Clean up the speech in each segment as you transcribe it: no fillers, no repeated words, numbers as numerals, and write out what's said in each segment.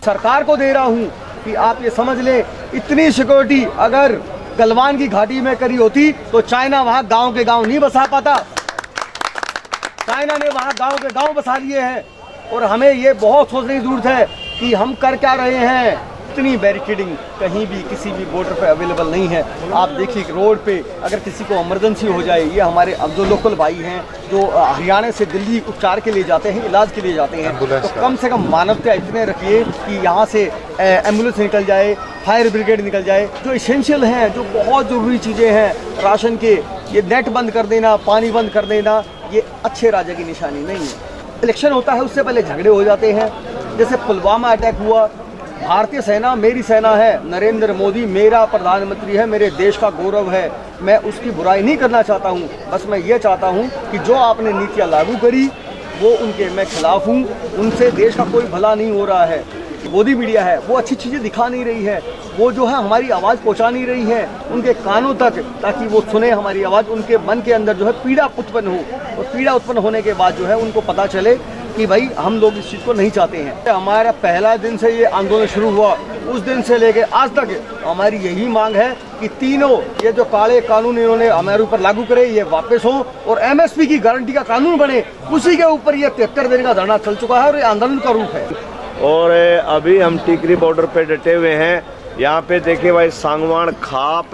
सरकार को दे रहा हूँ कि आप ये समझ लें, इतनी सिक्योरिटी अगर गलवान की घाटी में करी होती तो चाइना वहाँ गांव के गांव नहीं बसा पाता। चाइना ने वहाँ गांव के गांव बसा लिए हैं। और हमें ये बहुत सोचने की जरूरत है कि हम कर क्या रहे हैं। इतनी बैरिकेडिंग कहीं भी किसी भी बॉर्डर पे अवेलेबल नहीं है। आप देखिए रोड पे अगर किसी को इमरजेंसी हो जाए, ये हमारे अब जो लोकल भाई हैं जो हरियाणा से दिल्ली उपचार के लिए जाते हैं, इलाज के लिए जाते हैं, तो कम से कम मानवता इतने रखिए कि यहाँ से एम्बुलेंस निकल जाए, फायर ब्रिगेड निकल जाए। जो इसेंशियल हैं, जो बहुत ज़रूरी चीज़ें हैं राशन के, ये नेट बंद कर देना, पानी बंद कर देना, ये अच्छे राजा की निशानी नहीं है। इलेक्शन होता है उससे पहले झगड़े हो जाते हैं। जैसे पुलवामा अटैक हुआ, भारतीय सेना मेरी सेना है, नरेंद्र मोदी मेरा प्रधानमंत्री है, मेरे देश का गौरव है। मैं उसकी बुराई नहीं करना चाहता हूँ, बस मैं ये चाहता हूँ कि जो आपने नीतियाँ लागू करी वो उनके मैं खिलाफ हूँ। उनसे देश का कोई भला नहीं हो रहा है। मोदी मीडिया है वो अच्छी चीज़ें दिखा नहीं रही है, वो जो है हमारी आवाज़ पहुंचा नहीं रही है उनके कानों तक, ताकि वो सुने हमारी आवाज़। उनके मन के अंदर जो है पीड़ा उत्पन्न हो, और पीड़ा उत्पन्न होने के बाद जो है उनको पता चले कि भाई हम लोग इस चीज़ को नहीं चाहते हैं। हमारा पहला दिन से ये आंदोलन शुरू हुआ, उस दिन से लेके आज तक हमारी यही मांग है कि तीनों ये जो काले कानून इन्होंने हमारे ऊपर लागू करे ये वापस हों, और MSP की गारंटी का कानून बने। उसी के ऊपर ये 73 दिन का धरना चल चुका है और ये आंदोलन का रूप है। और अभी हम टिकरी बॉर्डर पे डटे हुए हैं। यहाँ पे देखिए भाई, सांगवान खाप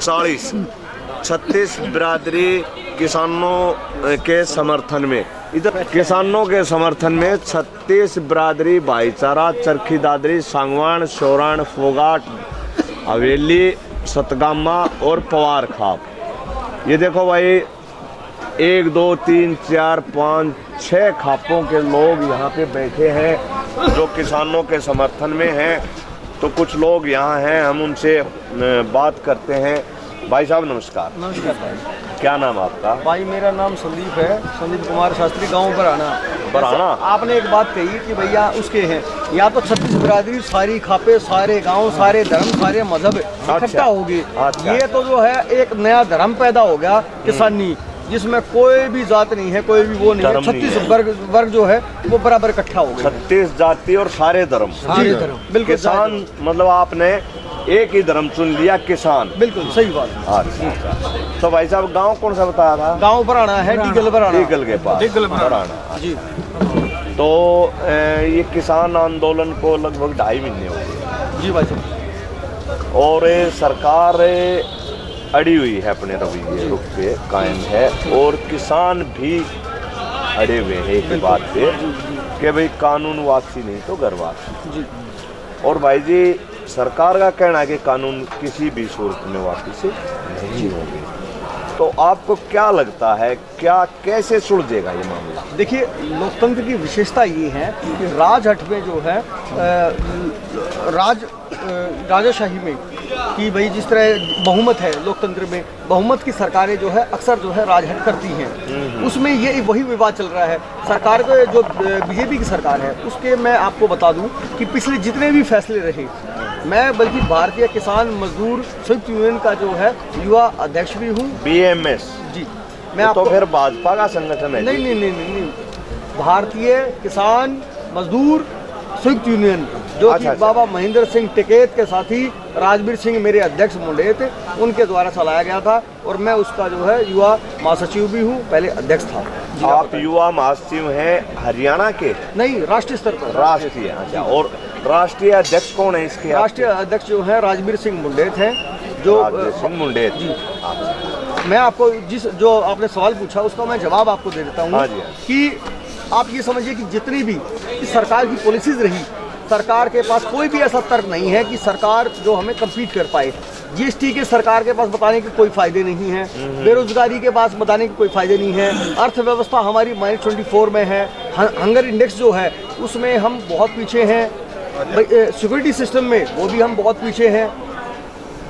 36 बिरादरी किसानों के समर्थन में, इधर किसानों के समर्थन में 36 बिरादरी भाईचारा, चरखी दादरी, सांगवान, शोरान, फोगाट, हवेली, सतगामा और पवार खाप। ये देखो भाई, 1 2 3 4 5 6 खापों के लोग यहाँ पे बैठे हैं जो किसानों के समर्थन में हैं। तो कुछ लोग यहाँ हैं, हम उनसे बात करते हैं। भाई साहब नमस्कार। नमस्कार भाई। क्या नाम आपका? भाई मेरा नाम संदीप है, संदीप कुमार शास्त्री, गांव बराना। आपने एक बात कही कि भैया उसके हैं यहाँ तो 36 बिरादरी, सारी खापे, सारे गांव, सारे धर्म, सारे मजहब इकट्ठा हो गए। ये तो जो है एक नया धर्म पैदा हो गया किसानी, जिसमें कोई भी जात नहीं है, कोई भी वो नहीं है। 36 वर्ग जो है वो बराबर इकट्ठा हो गए। 36 जाति और सारे धर्म। बिल्कुल किसान मतलब आपने एक ही धर्म चुन लिया, किसान। बिल्कुल सही बात। अच्छा। तो भाई साहब गांव कौन सा बताया था? गांव बराना है, टीकल बराना, टीकल के पास बराना जी। तो ये किसान आंदोलन को लगभग 2.5 महीने हो गए जी भाई साहब। और सरकार अड़ी हुई है, अपने रवैये रुख पे कायम है, और किसान भी अड़े हुए हैं एक बात पे कि भाई कानून वापसी नहीं तो घर वापसी जी। और भाई जी, सरकार का कहना है कि कानून किसी भी सूरत में वापसी नहीं होंगे। तो आपको क्या लगता है, क्या कैसे सुलझेगा ये मामला? देखिए, लोकतंत्र की विशेषता ये है कि राजहट में जो है राजाशाही में कि भाई जिस तरह बहुमत है लोकतंत्र में, बहुमत की सरकारें जो है अक्सर जो है राजहट करती हैं। उसमें ये वही विवाद चल रहा है। सरकार को जो बीजेपी की सरकार है उसके मैं आपको बता दूं कि पिछले जितने भी फैसले रहे, मैं बल्कि भारतीय किसान मजदूर संयुक्त यूनियन का जो है युवा अध्यक्ष भी हूँ। BMS जी। मैं आपको तो फिर भाजपा का संगठन है? नहीं, भारतीय किसान मजदूर संयुक्त यूनियन, जो कि बाबा महेंद्र सिंह टिकैत के साथी राजवीर सिंह मेरे अध्यक्ष मुंडेत, उनके द्वारा चलाया गया था। और मैं उसका जो है युवा महासचिव भी हूँ, पहले अध्यक्ष था। आप युवा महासचिव हैं हरियाणा के? नहीं, राष्ट्रीय स्तर पर। राष्ट्रीय। अच्छा। और राष्ट्रीय अध्यक्ष कौन है इसके? राष्ट्रीय अध्यक्ष जो है राजवीर सिंह मुंडेत हैं, जो सिंह मुंडेत जी। मैं आपको जो आपने सवाल पूछा उसका मैं जवाब आपको दे देता हूँ कि आप ये समझिए कि जितनी भी सरकार की पॉलिसीज रही, सरकार के पास कोई भी ऐसा तर्क नहीं है कि सरकार जो हमें कम्पीट कर पाए। GST के सरकार के पास बताने के कोई फायदे नहीं है, बेरोजगारी के पास बताने के कोई फायदे नहीं है, अर्थव्यवस्था हमारी -24 में है, हंगर इंडेक्स जो है उसमें हम बहुत पीछे हैं, सिक्योरिटी सिस्टम में वो भी हम बहुत पीछे हैं।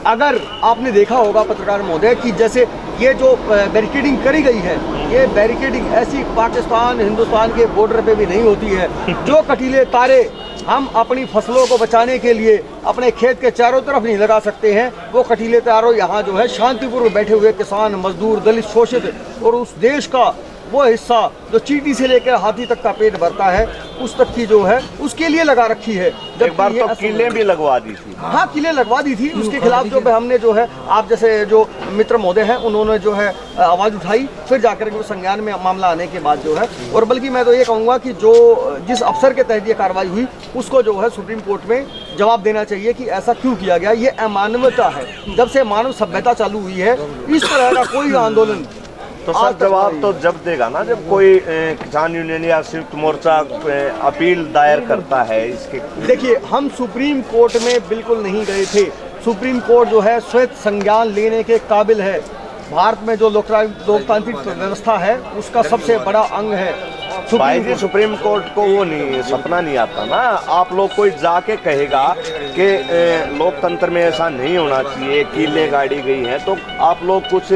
अगर आपने देखा होगा पत्रकार महोदय कि जैसे ये जो बैरिकेडिंग करी गई है, ये बैरिकेडिंग ऐसी पाकिस्तान हिंदुस्तान के बॉर्डर पे भी नहीं होती है। जो कटीले तारे हम अपनी फसलों को बचाने के लिए अपने खेत के चारों तरफ नहीं लगा सकते हैं, वो कटीले तारों यहाँ जो है शांतिपूर्वक बैठे हुए किसान मजदूर दलित शोषित और उस देश का वो हिस्सा जो चींटी से लेकर हाथी तक का पेट भरता है उस तक की जो है उसके लिए लगा रखी है। एक बार तो किले भी लगवा दी थी। हाँ, किले लगवा दी थी। उसके खिलाफ जो हमने जो है आप जैसे जो मित्र महोदय हैं उन्होंने जो है आवाज़ उठाई, फिर जाकर के वो संज्ञान में मामला आने के बाद जो है, और बल्कि मैं तो ये कहूँगा कि जो जिस अफसर के तहत ये कार्रवाई हुई उसको जो है सुप्रीम कोर्ट में जवाब देना चाहिए कि ऐसा क्यों किया गया। ये अमानवता है। जब से मानव सभ्यता चालू हुई है इस तरह का कोई आंदोलन तो सर जवाब तो जब देगा ना जब कोई किसान यूनियन या संयुक्त मोर्चा अपील दायर करता है इसके। देखिए, हम सुप्रीम कोर्ट में बिल्कुल नहीं गए थे। सुप्रीम कोर्ट जो है स्वयं संज्ञान लेने के काबिल है। भारत में जो लोकतांत्रिक व्यवस्था है उसका सबसे बड़ा अंग है भाई जी। सुप्रीम कोर्ट को वो नहीं सपना नहीं आता ना, आप लोग कोई जाके कहेगा कि लोकतंत्र में ऐसा नहीं होना चाहिए, कीलें गाड़ी गई हैं, तो आप लोग कुछ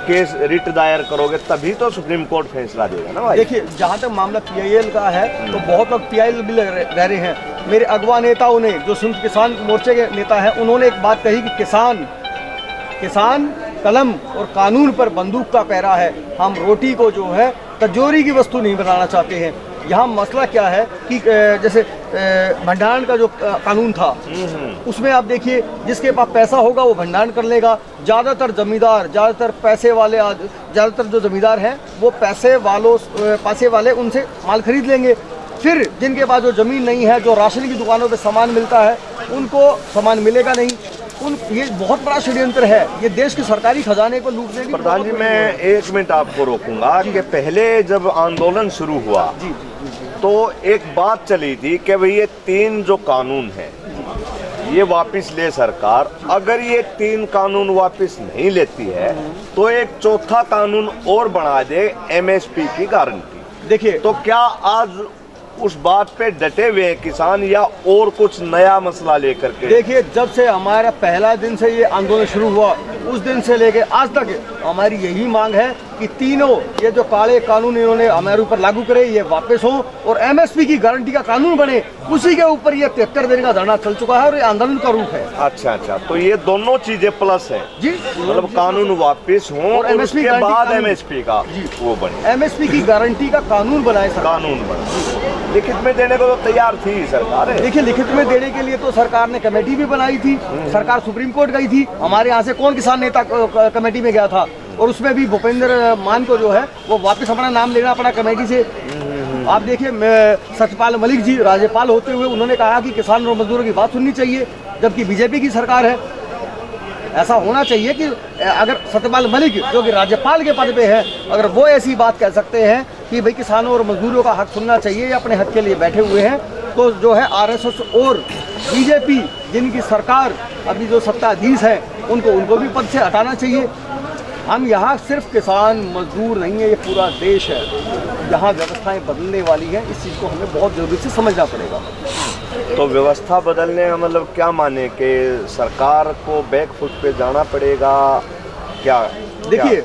केस रिट दायर करोगे तभी तो सुप्रीम कोर्ट फैसला देगा ना भाई। देखिए, जहाँ तक मामला PIL का है तो बहुत लोग PIL भी रह रहे हैं। मेरे अगवा नेताओं ने जो संयुक्त किसान मोर्चे के नेता हैं उन्होंने एक बात कही कि किसान कलम और कानून पर बंदूक का पैरा है। हम रोटी को जो है तिजोरी की वस्तु नहीं बनाना चाहते हैं। यहाँ मसला क्या है कि जैसे भंडारण का जो कानून था उसमें आप देखिए जिसके पास पैसा होगा वो भंडारण कर लेगा। ज़्यादातर जमींदार, ज़्यादातर पैसे वाले, ज़्यादातर जो जमींदार हैं वो पैसे वाले उनसे माल खरीद लेंगे। फिर जिनके पास जो ज़मीन नहीं है, जो राशन की दुकानों पे सामान मिलता है, उनको सामान मिलेगा नहीं। ये बहुत बड़ा षड्यंत्र है। ये देश के सरकारी खजाने को लूटने की। प्रधान जी, मैं 1 मिनट आपको रोकूंगा कि पहले जब आंदोलन शुरू हुआ तो एक बात चली थी कि भाई ये 3 जो कानून है ये वापस ले सरकार। अगर ये 3 कानून वापस नहीं लेती है तो एक चौथा कानून और बना दे, MSP की गारंटी। देखिए, तो क्या आज उस बात पे डटे हुए हैं किसान या और कुछ नया मसला लेकर के? देखिए, जब से हमारा पहला दिन से ये आंदोलन शुरू हुआ उस दिन से लेके आज तक हमारी यही मांग है कि तीनों ये जो काले कानून इन्होंने हमारे ऊपर लागू करे ये वापस हो और MSP की गारंटी का कानून बने। उसी के ऊपर ये 73 दिन का धरना चल चुका है और ये आंदोलन का रूप है। अच्छा, तो ये दोनों चीजें प्लस है जी, मतलब कानून वापस हो और MSP के बाद MSP का वो बने, MSP की गारंटी का कानून बनाए, कानून बने। लिखित में देने को तो तैयार थी सरकार। देखिए, लिखित में देने के लिए तो सरकार ने कमेटी भी बनाई थी। सरकार सुप्रीम कोर्ट गई थी। हमारे यहाँ से कौन किसान नेता कमेटी में गया था? और उसमें भी भूपेंद्र मान को जो है वो वापस अपना नाम लेना पड़ा कमेटी से। आप देखिए, सत्यपाल मलिक जी राज्यपाल होते हुए उन्होंने कहा कि किसान और मजदूरों की बात सुननी चाहिए, जबकि बीजेपी की सरकार है। ऐसा होना चाहिए कि अगर सत्यपाल मलिक जो कि राज्यपाल के पद पे है, अगर वो ऐसी बात कह सकते हैं कि भाई किसानों और मजदूरों का हक सुनना चाहिए या अपने हक के लिए बैठे हुए हैं, तो जो है RSS और बीजेपी जिनकी सरकार अभी जो सत्ताधीश है उनको भी पद से हटाना चाहिए। हम यहाँ सिर्फ किसान मजदूर नहीं है, ये पूरा देश है। यहाँ व्यवस्थाएं बदलने वाली हैं, इस चीज़ को हमें बहुत जरूरी से समझना पड़ेगा। तो व्यवस्था बदलने का मतलब क्या माने कि सरकार को बैक फुट पे जाना पड़ेगा क्या? देखिए,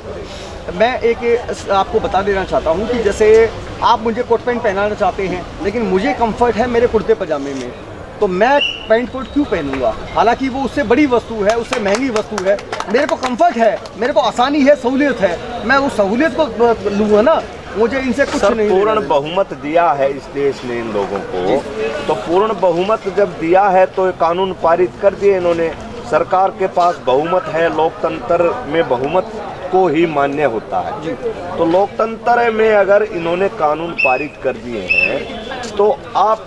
मैं एक आपको बता देना चाहता हूँ कि जैसे आप मुझे कोट पैंट पहनाना चाहते हैं लेकिन मुझे कंफर्ट है मेरे कुर्ते पजामे में, तो मैं पैंट कोट क्यों पहनूंगा? हालांकि वो उससे बड़ी वस्तु है, उससे महंगी वस्तु है। मेरे को कंफर्ट है, मेरे को आसानी है, सहूलियत है, मैं उस सहूलियत को लूँगा ना। मुझे इनसे कुछ नहीं। पूर्ण बहुमत दिया है इस देश ने इन लोगों को, तो पूर्ण बहुमत जब दिया है तो कानून पारित कर दिए इन्होंने। सरकार के पास बहुमत है, लोकतंत्र में बहुमत को ही मान्य होता है। तो लोकतंत्र में अगर इन्होंने कानून पारित कर दिए हैं तो आप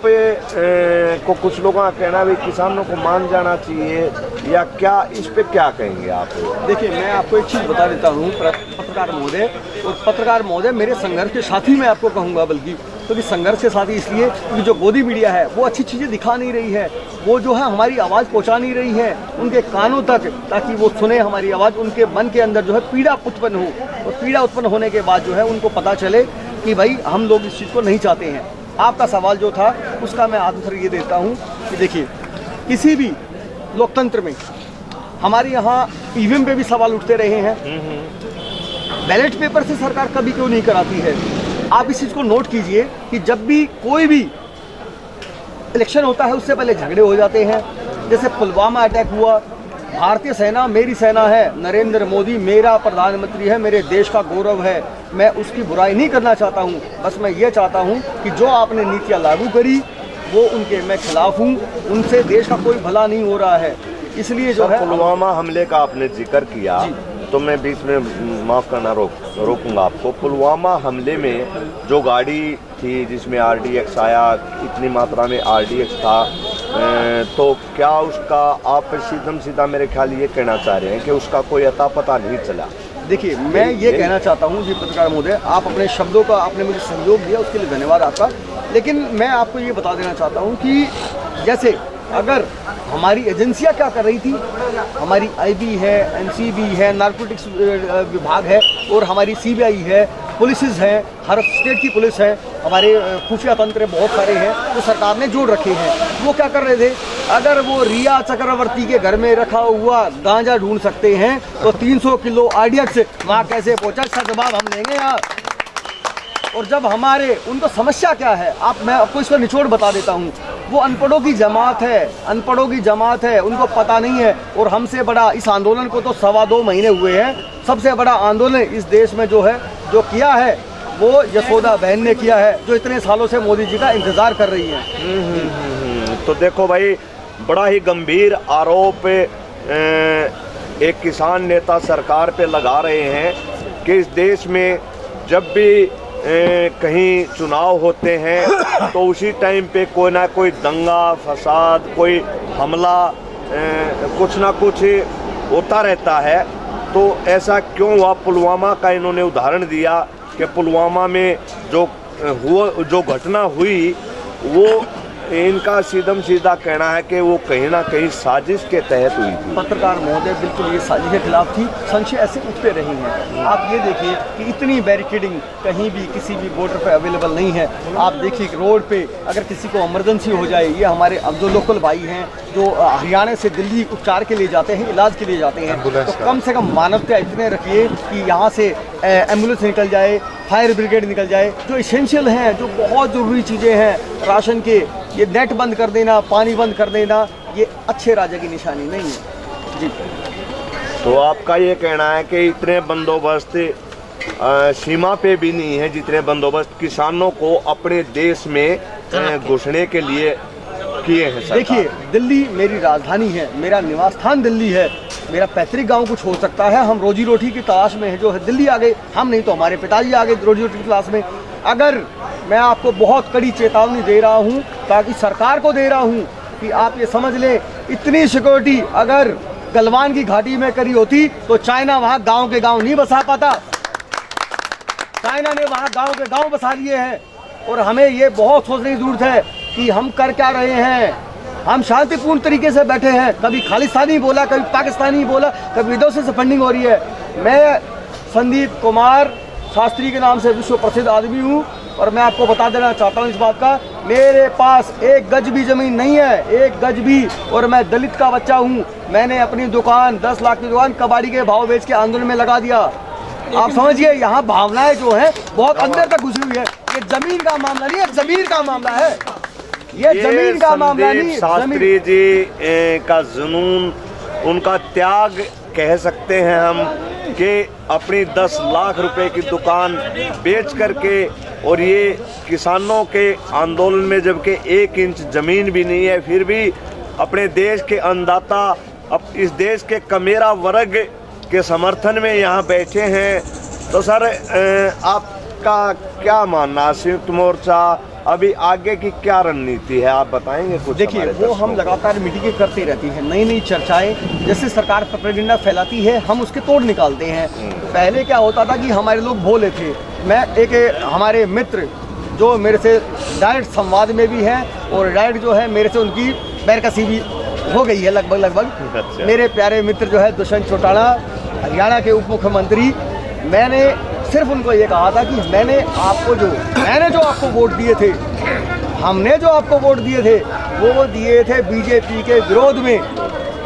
को कुछ लोगों का कहना भी किसानों को मान जाना चाहिए या क्या, इस पे क्या कहेंगे आप? देखिए, मैं आपको एक चीज़ बता देता हूँ पत्रकार महोदय, और पत्रकार महोदय मेरे संघर्ष के साथी मैं आपको कहूँगा, बल्कि क्योंकि संघर्ष के साथ ही इसलिए क्योंकि जो गोदी मीडिया है वो अच्छी चीज़ें दिखा नहीं रही है, वो जो है हमारी आवाज़ पहुंचा नहीं रही है उनके कानों तक, ताकि वो सुने हमारी आवाज़, उनके मन के अंदर जो है पीड़ा उत्पन्न हो, और पीड़ा उत्पन्न होने के बाद जो है उनको पता चले कि भाई हम लोग इस चीज़ को नहीं चाहते हैं। आपका सवाल जो था उसका मैं आंसर ये देता हूँ कि देखिए, किसी भी लोकतंत्र में हमारे यहाँ EVM पे भी सवाल उठते रहे हैं। बैलेट पेपर से सरकार कभी क्यों नहीं कराती है? आप इस चीज़ को नोट कीजिए कि जब भी कोई भी इलेक्शन होता है उससे पहले झगड़े हो जाते हैं। जैसे पुलवामा अटैक हुआ, भारतीय सेना मेरी सेना है, नरेंद्र मोदी मेरा प्रधानमंत्री है, मेरे देश का गौरव है। मैं उसकी बुराई नहीं करना चाहता हूँ, बस मैं ये चाहता हूँ कि जो आपने नीतियाँ लागू करी वो उनके मैं खिलाफ हूँ, उनसे देश का कोई भला नहीं हो रहा है। इसलिए जो है पुलवामा हमले का आपने जिक्र किया, तो मैं बीच में माफ़ करना रोकूंगा आपको। पुलवामा हमले में जो गाड़ी थी जिसमें RDX आया, इतनी मात्रा में RDX था, तो क्या उसका आप सीधा मेरे ख्याल ये कहना चाह रहे हैं कि उसका कोई अता पता नहीं चला? देखिए, मैं ये कहना चाहता हूँ जी पत्रकार महोदय, आप अपने शब्दों का आपने मुझे सहयोग दिया, उसके लिए धन्यवाद आपका। लेकिन मैं आपको ये बता देना चाहता हूँ कि जैसे अगर हमारी एजेंसियां क्या कर रही थी, हमारी IB है, NCB है, नारकोटिक्स विभाग है, और हमारी CBI है, पुलिसेस हैं, हर स्टेट की पुलिस है, हमारे खुफिया तंत्र बहुत सारे हैं जो सरकार ने जोड़ रखे हैं। वो क्या कर रहे थे, अगर वो रिया चक्रवर्ती के घर में रखा हुआ गांजा ढूंढ सकते हैं तो 300 किलो RDX वहाँ कैसे पहुँचा, इसका जवाब हम देंगे यार। और जब हमारे उनको समस्या क्या है, मैं आपको इसका निचोड़ बता देता हूँ। वो अनपढ़ों की जमात है, अनपढ़ों की जमात है, उनको पता नहीं है। और हमसे बड़ा इस आंदोलन को तो 2.25 महीने हुए हैं। सबसे बड़ा आंदोलन इस देश में जो है, जो किया है, वो यशोदा बहन ने किया है, जो इतने सालों से मोदी जी का इंतजार कर रही है। तो देखो भाई, बड़ा ही गंभीर आरोप एक किसान नेता सरकार पे लगा रहे हैं कि इस देश में जब भी कहीं चुनाव होते हैं तो उसी टाइम पे कोई ना कोई दंगा फसाद, कोई हमला, कुछ ना कुछ होता रहता है। तो ऐसा क्यों हुआ? पुलवामा का इन्होंने उदाहरण दिया कि पुलवामा में जो घटना हुई वो इनका सीधा कहना है कि वो कहीं ना कहीं साजिश के तहत हुई थी। पत्रकार महोदय, बिल्कुल ये साजिश के खिलाफ थी। संशय ऐसे उठते रही हैं। आप ये देखिए कि इतनी बैरिकेडिंग कहीं भी किसी भी बॉर्डर पे अवेलेबल नहीं है। आप देखिए रोड पे अगर किसी को इमरजेंसी हो जाए, ये हमारे अब जो लोकल भाई हैं जो हरियाणा से दिल्ली उपचार के लिए जाते हैं, इलाज के लिए जाते हैं, तो कम से कम मानवता इतने रखिए कि यहाँ से एम्बुलेंस निकल जाए, फायर ब्रिगेड निकल जाए। जो इसेंशियल हैं, जो बहुत ज़रूरी चीज़ें हैं राशन के, ये नेट बंद कर देना, पानी बंद कर देना, ये अच्छे राजा की निशानी नहीं है जी। तो आपका ये कहना है कि इतने बंदोबस्त सीमा पे भी नहीं है जितने बंदोबस्त किसानों को अपने देश में घुसने के लिए किए हैं सरकार? देखिए, दिल्ली मेरी राजधानी है, मेरा निवास स्थान दिल्ली है, मेरा पैतृक गांव कुछ हो सकता है। हम रोजी रोटी की तलाश में है, जो है दिल्ली आ गए, हम नहीं तो हमारे पिताजी आ गए रोजी रोटी की तलाश में। अगर मैं आपको बहुत कड़ी चेतावनी दे रहा हूं, ताकि सरकार को दे रहा हूं कि आप ये समझ लें, इतनी सिक्योरिटी अगर गलवान की घाटी में करी होती तो चाइना वहाँ गांव के गांव नहीं बसा पाता। चाइना ने वहाँ गांव के गांव बसा लिए हैं। और हमें ये बहुत सोचने की जरूरत है कि हम कर क्या रहे हैं। हम शांतिपूर्ण तरीके से बैठे हैं, कभी खालिस्तानी बोला, कभी पाकिस्तानी बोला, कभी विदेशों से फंडिंग हो रही है। मैं संदीप कुमार शास्त्री के नाम से विश्व प्रसिद्ध आदमी हूँ, और मैं आपको बता देना चाहता हूँ इस बात का, मेरे पास 1 गज भी ज़मीन नहीं है, 1 गज भी। और मैं दलित का बच्चा हूँ। मैंने अपनी दुकान 10 लाख की दुकान कबाड़ी के भाव बेच के आंदोलन में लगा दिया। आप समझिए, यहाँ भावनाएं जो है बहुत अंदर तक घुसी हुई है। ये जमीन का मामला नहीं है, जमीन का मामला है। ये जमीन का मामला नहीं। शास्त्री जी का जुनून, उनका त्याग कह सकते हैं हम, कि अपनी 10 लाख रुपए की दुकान बेच करके, और ये किसानों के आंदोलन में जबकि 1 इंच ज़मीन भी नहीं है, फिर भी अपने देश के अन्नदाता, अब इस देश के कमेरा वर्ग के समर्थन में यहाँ बैठे हैं। तो सर, आपका क्या मानना, संयुक्त मोर्चा अभी आगे की क्या रणनीति है, आप बताएंगे कुछ? देखिए, वो हम लगातार मीटिंगें करते रहती हैं, नई नई चर्चाएं, जैसे सरकार प्रोपेगेंडा फैलाती है, हम उसके तोड़ निकालते हैं। पहले क्या होता था कि हमारे लोग भोले थे। मैं एक हमारे मित्र जो मेरे से डायरेक्ट संवाद में भी हैं, और डायरेक्ट जो है मेरे से उनकी बैरकसी भी हो गई है लगभग। अच्छा। मेरे प्यारे मित्र जो है दुष्यंत चौटाला, हरियाणा के उप मुख्यमंत्री, मैंने सिर्फ उनको ये कहा था कि मैंने जो आपको वोट दिए थे, हमने जो आपको वोट दिए थे, वो दिए थे बीजेपी के विरोध में।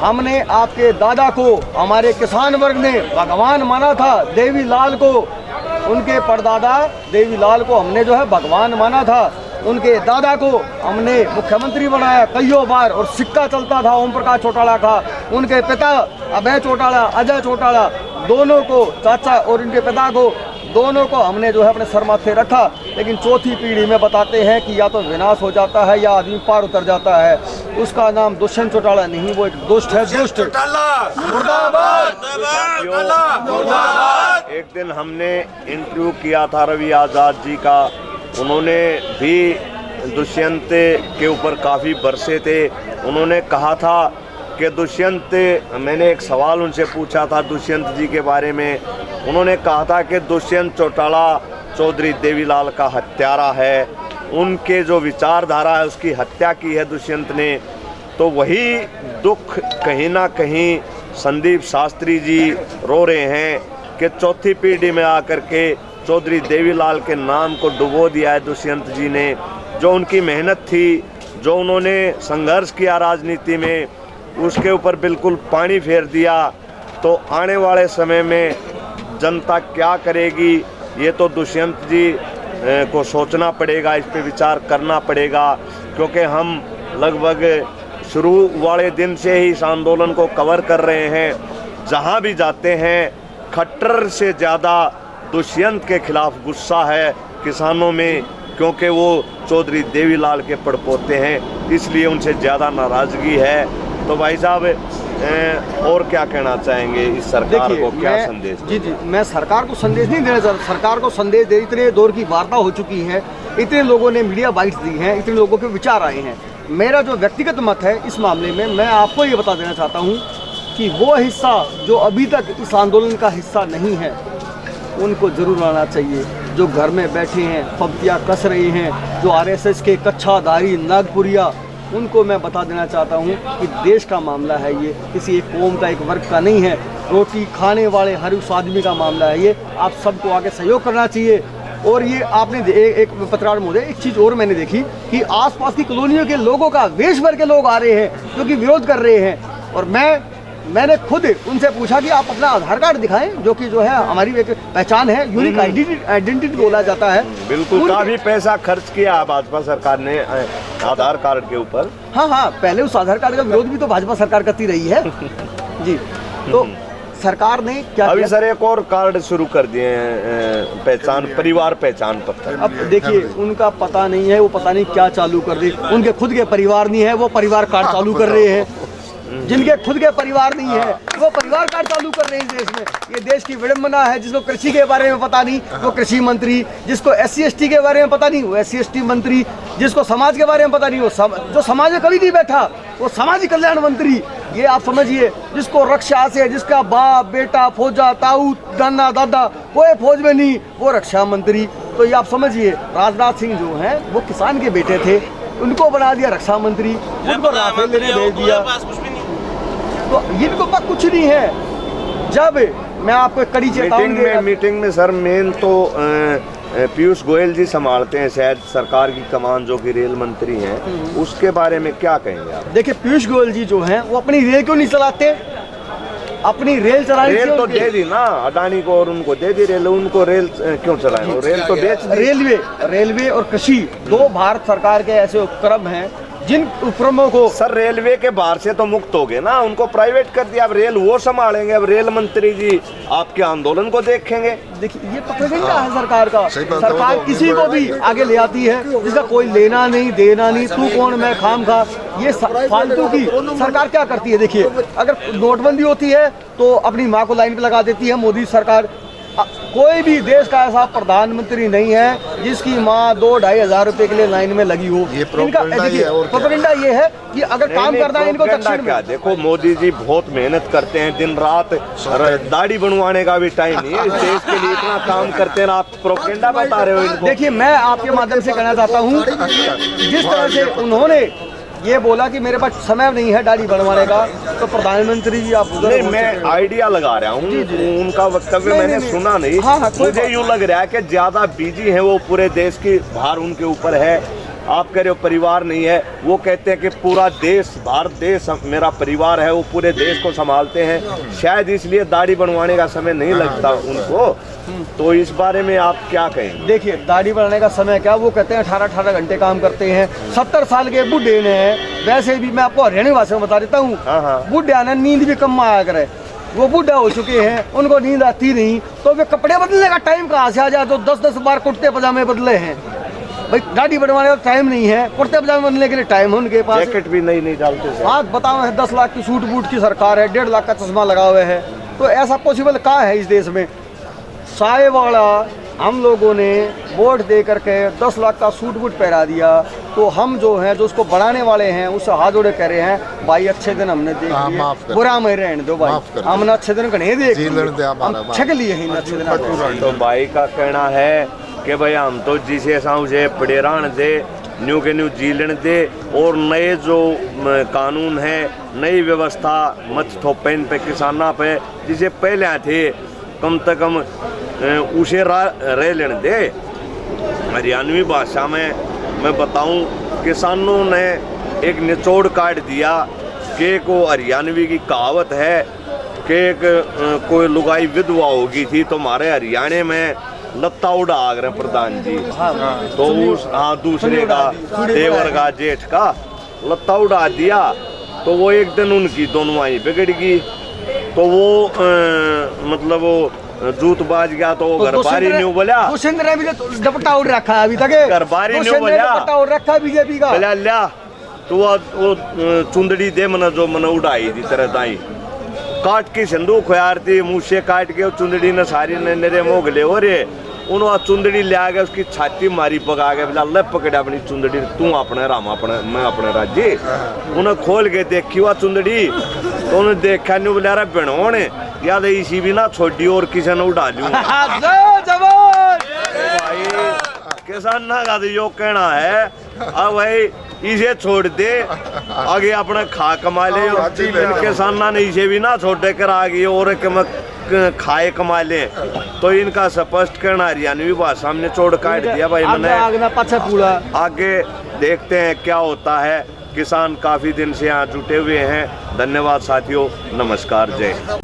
हमने आपके दादा को, हमारे किसान वर्ग ने भगवान माना था, देवी लाल को, उनके परदादा देवी लाल को हमने जो है भगवान माना था। उनके दादा को हमने मुख्यमंत्री बनाया कईयों बार और सिक्का चलता था ओम प्रकाश चौटाला का। उनके पिता अभय चौटाला, अजय चौटाला, दोनों को, चाचा और इनके पिता को, दोनों को हमने जो है अपने सर माथे रखा। लेकिन चौथी पीढ़ी में बताते हैं कि या तो विनाश हो जाता है या आदमी पार उतर जाता है। उसका नाम दुष्यंत चौटाला नहीं, वो एक दुष्ट है। दुष्ट एक दिन हमने इंटरव्यू किया था रवि आज़ाद जी का, उन्होंने भी दुष्यंत के ऊपर काफ़ी बरसे थे। उन्होंने कहा था कि दुष्यंत, मैंने एक सवाल उनसे पूछा था दुष्यंत जी के बारे में, उन्होंने कहा था कि दुष्यंत चौटाला चौधरी देवीलाल का हत्यारा है, उनके जो विचारधारा है उसकी हत्या की है दुष्यंत ने। तो वही दुख कहीं ना कहीं संदीप शास्त्री जी रो रहे हैं कि चौथी पीढ़ी में आकर के चौधरी देवीलाल के नाम को डुबो दिया है दुष्यंत जी ने। जो उनकी मेहनत थी, जो उन्होंने संघर्ष किया राजनीति में, उसके ऊपर बिल्कुल पानी फेर दिया। तो आने वाले समय में जनता क्या करेगी, ये तो दुष्यंत जी को सोचना पड़ेगा, इस पे विचार करना पड़ेगा। क्योंकि हम लगभग शुरू वाले दिन से ही इस आंदोलन को कवर कर रहे हैं। जहाँ भी जाते हैं खट्टर से ज़्यादा दुष्यंत के खिलाफ गुस्सा है किसानों में, क्योंकि वो चौधरी देवीलाल के पड़पोते हैं, इसलिए उनसे ज़्यादा नाराज़गी है। तो भाई साहब और क्या कहना चाहेंगे इस सरकार को, क्या संदेश? जी, मैं सरकार को संदेश नहीं देना चाहता, सरकार को संदेश दे, इतने दौर की वार्ता हो चुकी है, इतने लोगों ने मीडिया बाइट्स दी हैं, इतने लोगों के विचार आए हैं। मेरा जो व्यक्तिगत मत है इस मामले में, मैं आपको ये बता देना चाहता हूँ कि वो हिस्सा जो अभी तक इस आंदोलन का हिस्सा नहीं है, उनको ज़रूर आना चाहिए। जो घर में बैठे हैं, फब्तियाँ कस रहे हैं, जो आरएसएस के कच्छाधारी नागपुरिया, उनको मैं बता देना चाहता हूँ कि देश का मामला है ये, किसी एक कौम का, एक वर्ग का नहीं है। रोटी खाने वाले हर उस आदमी का मामला है ये। आप सबको आगे सहयोग करना चाहिए। और ये आपने एक पत्रकार महोदय, एक चीज़ और मैंने देखी कि आसपास की कॉलोनियों के लोगों का, देश भर के लोग आ रहे हैं जो कि विरोध कर रहे हैं। और मैंने खुद उनसे पूछा कि आप अपना आधार कार्ड दिखाएं, जो कि जो है हमारी एक पहचान है, यूनिक आइडेंटिटी बोला जाता है। बिल्कुल, काफी पैसा खर्च किया भाजपा सरकार ने आधार कार्ड के ऊपर। हाँ, पहले उस आधार कार्ड का विरोध भी तो भाजपा सरकार करती रही है। जी, तो सरकार ने क्या अभी सर एक और कार्ड शुरू कर दिए हैं, पहचान, परिवार पहचान पत्र। अब देखिए, उनका पता नहीं है, वो पता नहीं क्या चालू कर रहे, उनके खुद के परिवार नहीं है, वो परिवार कार्ड चालू कर रहे हैं। जिनके खुद के परिवार नहीं है वो परिवार कार्ड चालू कर रहे हैं इस देश में। ये देश की विडंबना है। जिसको कृषि के बारे में पता नहीं वो कृषि मंत्री, जिसको SC ST के बारे में पता नहीं वो SC ST मंत्री, जिसको समाज के बारे में पता नहीं वो जो समाज में कभी नहीं बैठा वो सामाजिक कल्याण मंत्री। ये आप समझिए, जिसको रक्षा से, जिसका बाप बेटा फौजा, ताऊ, दाना दादा कोई फौज में नहीं, वो रक्षा मंत्री। तो ये आप समझिए, राजनाथ सिंह जो हैं वो किसान के बेटे थे, उनको बना दिया रक्षा मंत्री, उनको राफेल लेने भेज दिया। तो इनको पास कुछ नहीं है। जब मैं आपको कड़ी चेतावनी मीटिंग में सर मेन तो पीयूष गोयल जी संभालते हैं शायद सरकार की कमान, जो कि रेल मंत्री हैं, उसके बारे में क्या कहेंगे आप? देखिए, पीयूष गोयल जी जो हैं वो अपनी रेल क्यों नहीं चलाते? अपनी रेल चलानी, रेल तो दे दी ना अडानी को, और उनको दे दी रेल, उनको रेल क्यों चलाएं? रेल तो बेच दी। रेलवे और कृषि, दो भारत सरकार के ऐसे उपक्रम हैं जिन उपक्रमों को सर रेलवे के बाहर से तो मुक्त हो गए ना, उनको प्राइवेट कर दिया, अब रेल वो संभालेंगे। अब रेल मंत्री जी आपके आंदोलन को देखेंगे। देखिए, ये प्रोपेगेंडा है सरकार का। सरकार किसी को भी आगे ले आती है जिसका कोई लेना नहीं देना नहीं, तू कौन मैं खाम खा, ये फालतू की सरकार क्या करती है। देखिए, अगर नोटबंदी होती है तो अपनी माँ को लाइन पे लगा देती है मोदी सरकार। कोई भी देश का ऐसा प्रधानमंत्री नहीं है जिसकी माँ 2-2.5 हज़ार रुपए के लिए लाइन में लगी हो। इनका प्रोपेगेंडा ये है कि अगर काम करना है इनको दक्षिण में। देखो, मोदी जी बहुत मेहनत करते हैं, दिन रात, दाढ़ी बनवाने का भी टाइम नहीं है, इस देश के लिए इतना काम करते हैं, आप प्रोपेगेंडा बता रहे हो इनको। देखिए, मैं आपके माध्यम से कहना चाहता हूँ, जिस तरह से उन्होंने ये बोला कि मेरे पास समय नहीं है दाढ़ी बनवाने का, तो प्रधानमंत्री जी आप नहीं, मैं आइडिया लगा रहा हूँ, उनका वक्तव्य मैंने सुना नहीं। मुझे यूँ लग रहा है कि ज्यादा बिजी है वो, पूरे देश की भार उनके ऊपर है। आप कह रहे हो परिवार नहीं है, वो कहते हैं कि पूरा देश, भारत देश मेरा परिवार है, वो पूरे देश को संभालते हैं, शायद इसलिए दाढ़ी बनवाने का समय नहीं लगता उनको। तो इस बारे में आप क्या कहेंगे? देखिए, दाढ़ी बढ़ाने का समय क्या, वो कहते हैं 18-18 घंटे काम करते हैं। 70 साल के बुढ़े ने, वैसे भी मैं आपको हरियाणवी भाषा में बता देता हूँ, बुढ़े आने नींद भी कम आया करे, वो बुढ़ा हो चुके हैं, उनको नींद आती नहीं, तो वे कपड़े बदलने का टाइम कहाँ से आ जाए? तो 10-10 बार कुर्ते पजामे बदले हैं भाई, दाढ़ी बढ़वाने का टाइम नहीं है, कुर्ते पजामे बदलने के लिए टाइम है उनके पास। जैकेट भी नहीं डालते। हाँ बताओ, 10 लाख की सूट बूट की सरकार है, 1.5 लाख का चश्मा लगा हुआ है, तो ऐसा पॉसिबल कहाँ है इस देश में? साए वाला हम लोगों ने वोट दे करके 10 लाख का सूट बूट पहरा दिया, तो हम जो हैं, जो उसको बढ़ाने वाले हैं, उससे हाथ जोड़े कह रहे हैं भाई अच्छे दिन हमने देख लिए, बुरा में रहने दो भाई, हमने अच्छे दिन कहीं देख छक लिए हैं अच्छे दिन। तो भाई का कहना है कि भाई हम तो जिसे साउजे पड़े रहने दे, न्यू के न्यू जीलन दे, और नए जो कानून है, नई व्यवस्था मत थोपे इन पे, किसाना पे, जिसे पहले थे कम से कम उसे रह लेने दे। हरियाणवी भाषा में मैं बताऊं, किसानों ने एक निचोड़ काट दिया कि को हरियाणवी की कहावत है कि एक कोई लुगाई विधवा होगी थी तो हमारे हरियाणा में लत्ता उड़ा रहे प्रधान जी, तो उस दूसरे का, देवर का, जेठ का लत्ता उड़ा दिया, तो वो एक दिन उनकी दोनों आई बिगड़ गई, तो वो मतलब वो जूत बाज गया, तो घर बारी नहीं बोला, ने भी दुपट्टा उड़ रखा है अभी तक, घर बारी नहीं बोला, दुपट्टा उड़ रखा है बीजेपी का, बोला लिया तो वो चुंदड़ी दे मन जो मन उड़ाई थी तरह दाई काट की संदूक यारती, मुँह से काट के चुंदड़ी ने सारी ने मेरे मोगले हो रे, उन्होंने चुंदड़ी ले आ गया, उसकी छाती मारी पका के, बोला ले पकड़ा अपनी चुंदड़ी, तू अपने राम अपने, मैं अपने राज्य। उन्हें खोल के देखी वह चुंदड़ी, तो उन्हें देखा नहीं, बोला रहा बहनों ने याद इसी भी ना छोड़ी और किसी ने उड़ा लूँ भाई। किसान ना का तो यो कहना है, अब भाई इसे छोड़ दे, आगे अपना खा कमा ले, किसान ने इसे भी ना छोड़े कर आगे और खाए कमा ले, तो इनका स्पष्ट कहना हरियाणवी भाषा हमने चोड़ काट दिया भाई मैंने। आगे देखते हैं क्या होता है, किसान काफी दिन से यहाँ जुटे हुए हैं। धन्यवाद साथियों, नमस्कार, जय।